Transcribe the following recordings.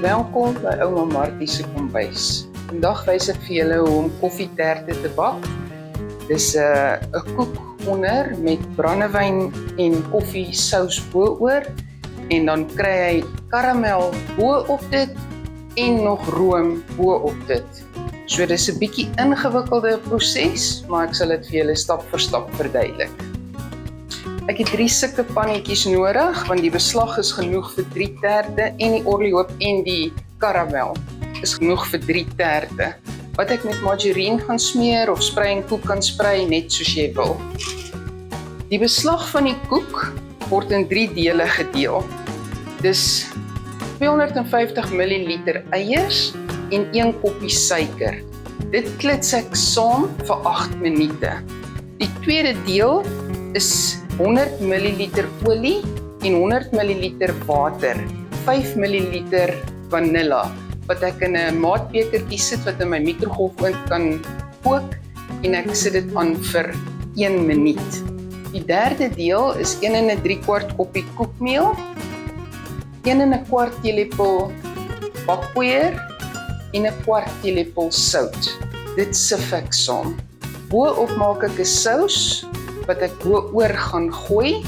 Welkom by Ouma Martie se kombuis. Vandag wys ek vir julle hoe om koffieterte te bak. Dis 'n koek onder met brandewyn en koffiesous bo-oor en dan kry hy karamel bo-op dit en nog room bo-op dit. So dis 'n bietjie ingewikkelde proses, maar ek sal dit vir julle stap vir stap verduidelik. Ek het 3 sulke pannetjies nodig, want die beslag is genoeg vir 3 terte en die oorloof en die karamel is genoeg vir 3 terte. Wat ek met margarine gaan smeer of sprei en koek kan sprei, net soos jy wil. Die beslag van die koek word in 3 dele gedeel. Dis 250 ml eiers en 1 koppie suiker. Dit klits ek saam vir 8 minute. Die tweede deel is 100 ml olie en 100 ml water, 5 ml vanilla, wat ek in 'n maatbekertjie sit wat in my mikrogolfoond kan kook en ek sit dit aan vir 1 minuut. Die derde deel is 1 en 'n 3/4 koppie koekmeel, 1 en 'n kwart teelepel bakpoeier en 'n kwart teelepel sout. Dit sif ek saam. Bo-op maak ek 'n sous wat ek bo-oor gaan gooi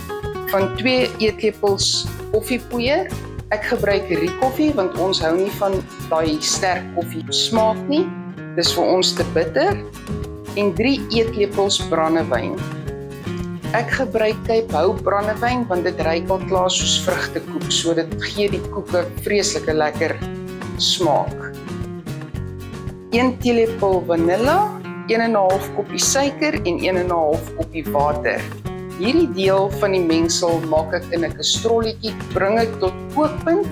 van 2 eetlepels koffiepoeier. Ek gebruik riekoffie want ons hou nie van daai sterk koffie smaak nie. Dis vir ons te bitter. En 3 eetlepels brandewyn. Ek gebruik Cape Hou brandewyn want dit ruik al klaar soos vrugtekoek, so dit gee die koeke vreeslike lekker smaak. 1 teelepel vanilla, 1,5 koppie suiker en 1,5 koppie water. Hierdie deel van die mengsel maak ek in 'n kastrolletjie, bring ek tot kookpunt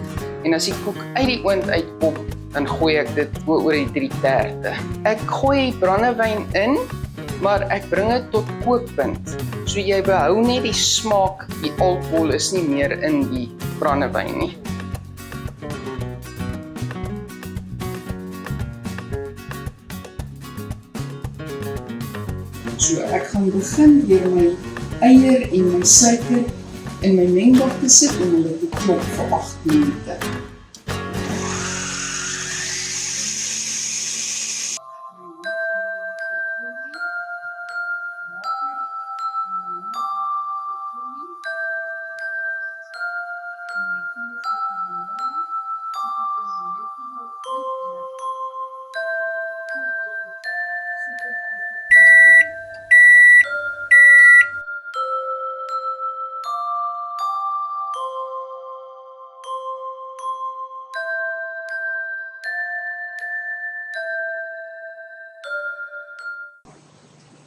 en as die koek uit die oond uitkom, dan gooi ek dit oor die 3 terte. Ek gooi brandewyn in, maar ek bring dit tot kookpunt. So jy behou net die smaak, die alkohol is nie meer in die brandewyn nie. So ek gaan begin deur my eier en my suiker in my mengbak te sit en hulle te klop vir 8 minute.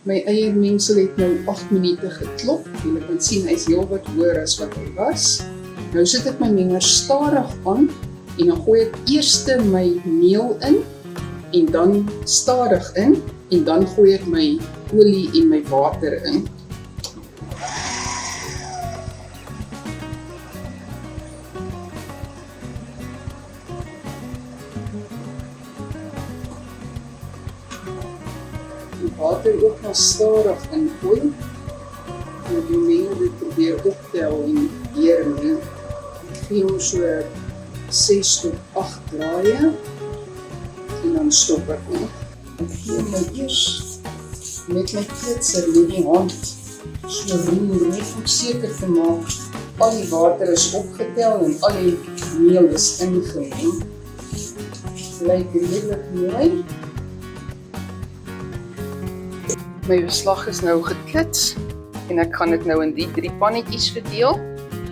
My eiermengsel het nou 8 minute geklop. Julle kan sien hy is heelwat hoër as wat hy was. Nou sit ek my menger stadig aan en dan gooi ek eers my meel in en dan stadig in en dan gooi ek my olie en my water in. Water ook maar stadig ingooi. En die mengel dit probeer optel en weer meng. Ek gee hom so 6 tot 8 draaie. En dan stop ek hom. Ek gee hom nou eers met my klitser met die hand so roer, net om seker te maak al die water is opgetel en al die meel is ingemeng. Lyk redelik mooi. My beslag is nou geklits en ek gaan dit nou in die 3 pannetjies verdeel.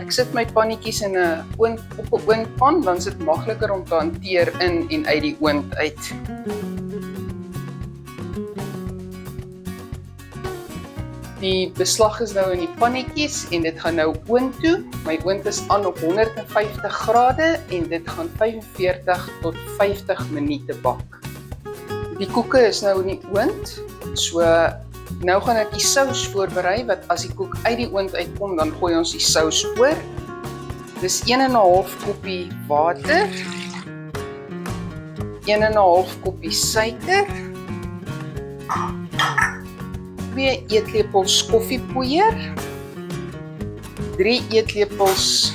Ek sit my pannetjies in 'n op 'n oondpan, dan is dit makliker om te hanteer in en uit die oond uit. Die beslag is nou in die pannetjies en dit gaan nou oond toe. My oond is aan op 150 grade en dit gaan 45 tot 50 minute bak. Die koeke is nou in die oond. So, nou gaan ek die sous voorberei, wat as die koek uit die oond uitkom, dan gooi ons die sous oor. Dis 1,5 koppie water, 1,5 koppie suiker, 2 eetlepels koffiepoeier, 3 eetlepels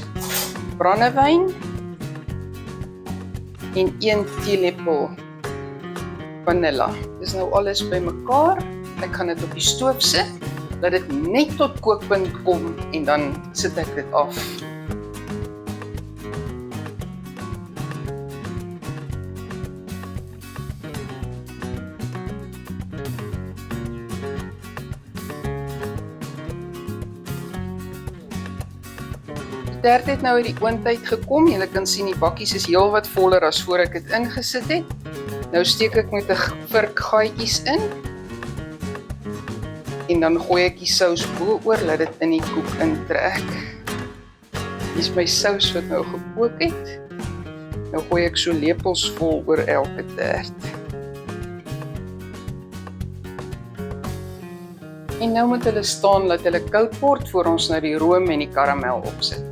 brandewyn, en 1 teelepel vanilla. Dis nou alles bymekaar. Ek gaan dit op die stoof sit, dat dit net tot kookpunt kom en dan sit ek dit af. Die tert het nou uit die oond uitgekom. Julle kan sien die bakkies is heel wat voller as voor ek dit ingesit het. Nou steek ek met 'n vurk gaatjies in. En dan gooi ek die sous bo-oor, laat dit in die koek intrek. Hier is my sous wat nou gekook het. Nou gooi ek so lepels vol oor elke tert. En nou moet hulle staan, laat hulle koud word voor ons nou die room en die karamel opsit.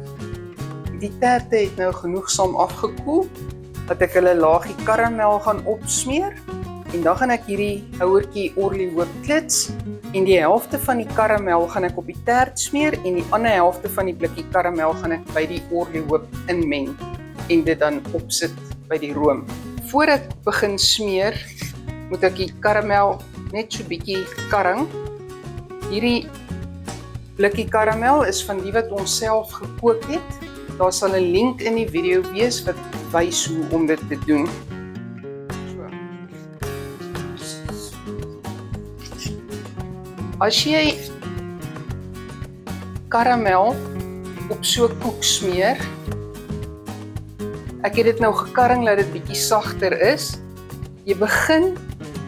Die terte het nou genoegsaam afgekoel, dat ek hulle laagie karamel gaan opsmeer. En dan gaan ek hierdie houertjie olie-hoop klits. En die helfte van die karamel gaan ek op die tert smeer en die ander helfte van die blikkie karamel gaan ek by die olie-hoop inmeng en dit dan opsit by die room. Voor ek begin smeer, moet ek die karamel net so bietjie karring. Hierdie blikkie karamel is van die wat ons self gekook het. Daar sal 'n link in die video wees wat wys hoe om dit te doen. As jy karamel op so 'n koek smeer, ek het dit nou gekarring dat dit bietjie sagter is. Jy begin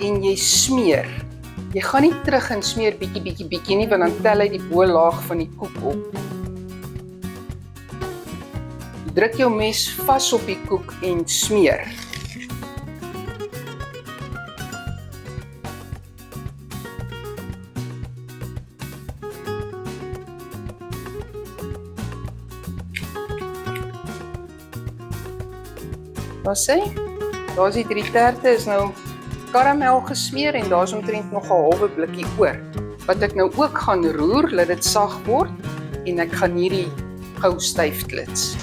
en jy smeer. Jy gaan nie terug en smeer bietjie nie, want dan tel hy die bo-laag van die koek op. Druk jou mes vas op die koek en smeer. Wat sê? Daar is die 3 terte, is nou karamel gesmeer en daar is omtrent nog 'n halwe blikkie oor. Wat ek nou ook gaan roer, laat dit sag word en ek gaan hierdie gou styf klits.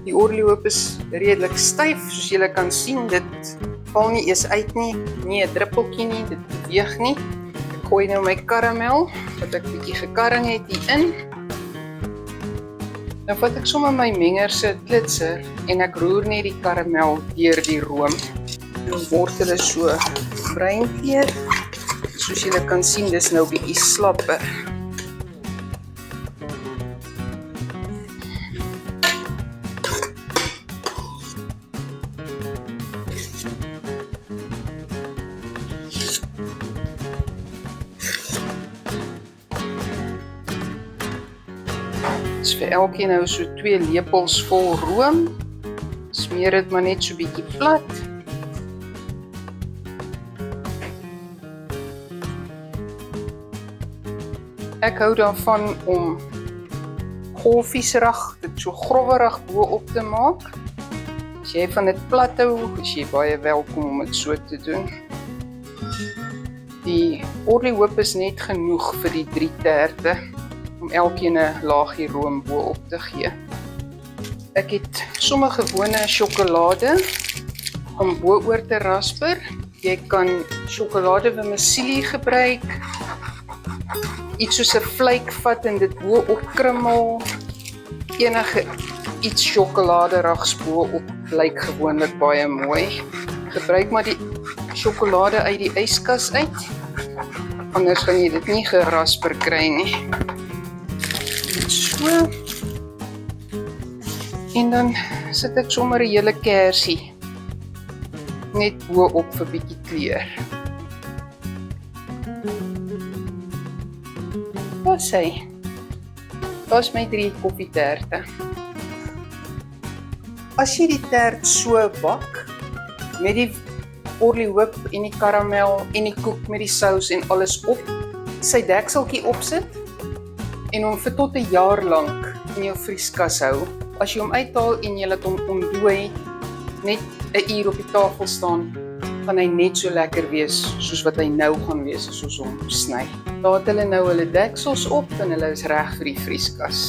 Die olie-hoop is redelik styf, soos julle kan sien, dit val nie eers uit nie, nie 'n druppeltjie nie, dit beweeg nie. Ek gooi nou my karamel, wat ek bietjie gekarring het hierin. Nou vat ek sommer my menger se klitser en ek roer net die karamel deur die room. Dan word hulle so bruinkleur. Soos julle kan sien, dis nou bietjie slapper. Vir elkeen nou so 2 lepels vol room. Smeer dit maar net so bietjie plat. Ek hou daarvan om golfiesrig, dit so growwerig bo-op te maak. As jy van dit plat hou, is jy baie welkom om dit so te doen. Die olie-hoop is net genoeg vir die 3 terte. Om elkeen 'n laagie room bo-op te gee. Ek het sommer gewone sjokolade om bo-oor te rasper. Jy kan sjokolade vermicelli gebruik. Iets soos 'n vlyk vat en dit bo-op krummel. Enige iets sjokoladerigs bo-op lyk gewoonlik baie mooi. Gebruik maar die sjokolade uit die yskas uit. Anders gaan jy dit nie gerasper kry nie. So. En dan sit ek sommer 'n hele kersie net bo-op vir bietjie kleur. Wat sê? Daar's my 3 koffieterte. As jy die tert so bak met die olie-hoop en die karamel en die koek met die sous en alles op, sy dekseltjie opsit en hom vir tot 'n jaar lank in jou vrieskas hou. As jy hom uithaal en jy laat hom ontdooi, net 'n uur op die tafel staan, gaan hy net so lekker wees soos wat hy nou gaan wees as ons hom sny. Daar het hulle nou hulle deksels op en hulle is reg vir die vrieskas.